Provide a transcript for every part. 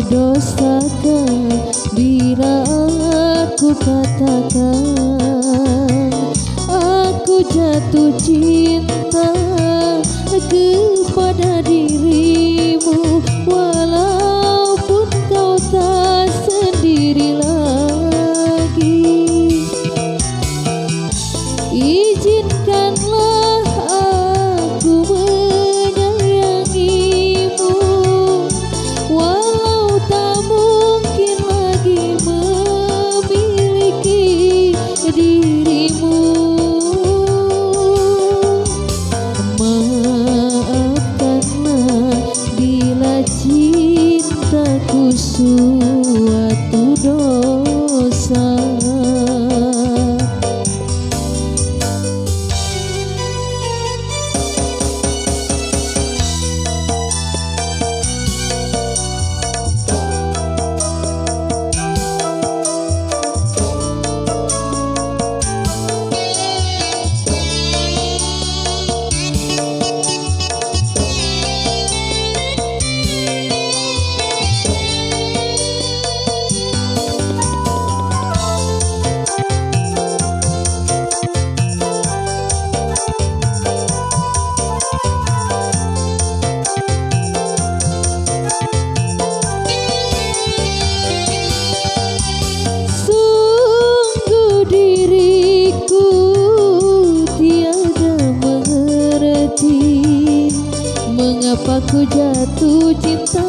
Berdosakah bila aku katakan aku jatuh cinta kepada dirimu, walaupun kau tak sendiri lagi. Izinkanlah aku menyayangimu, walau tak mungkin lagi memiliki dirimu. Maafkanlah bila cintaku suatu dosa. Mengapa ku jatuh cinta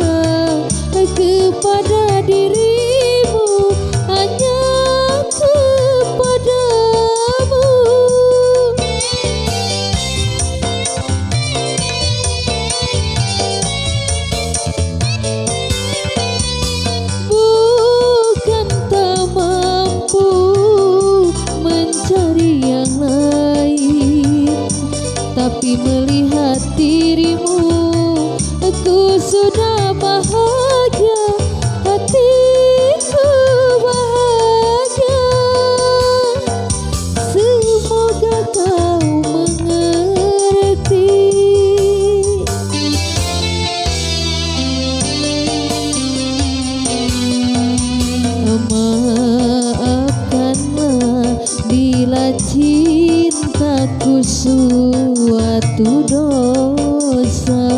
kepada dirimu, hanya kepadamu. Bukan tak mampu mencari yang lain, tapi melihat dirimu aku sudah bahagia, hatiku bahagia. Semoga kau mengerti. Maafkanlah bila cintaku suatu dosa.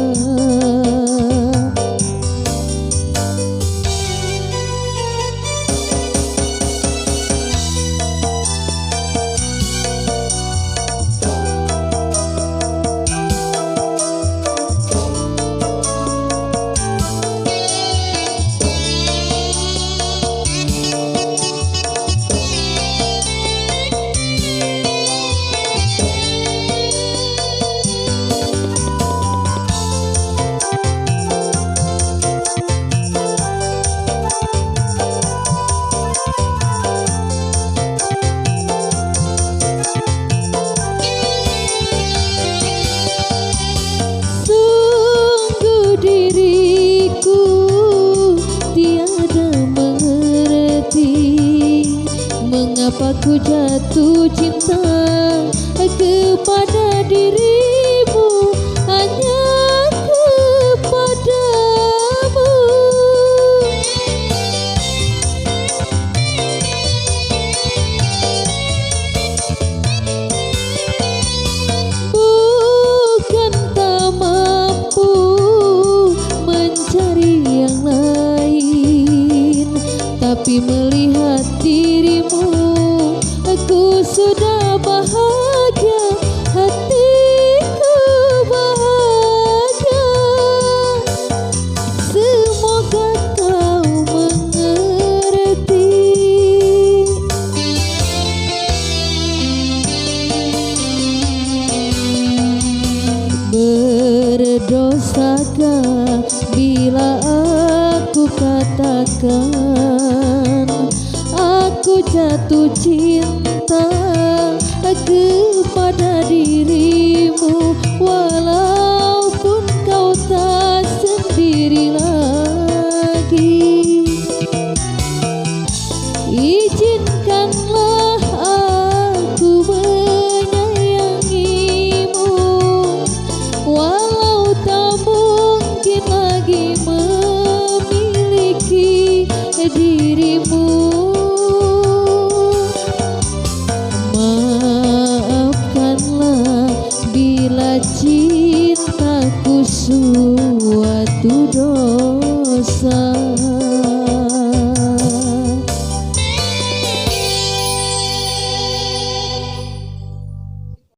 Mengapa ku jatuh cinta kepada dirimu, hanya kepadamu. Bukan tak mampu mencari yang lain, tapi melihat dirimu aku sudah bahagia, hatiku bahagia. Semoga kau mengerti. Berdosakah bila aku katakan aku jatuh cinta kepada dirimu, walaupun kau tak sendiri lagi. Izinkanlah aku menyayangimu, walau tak mungkin lagi memiliki sudah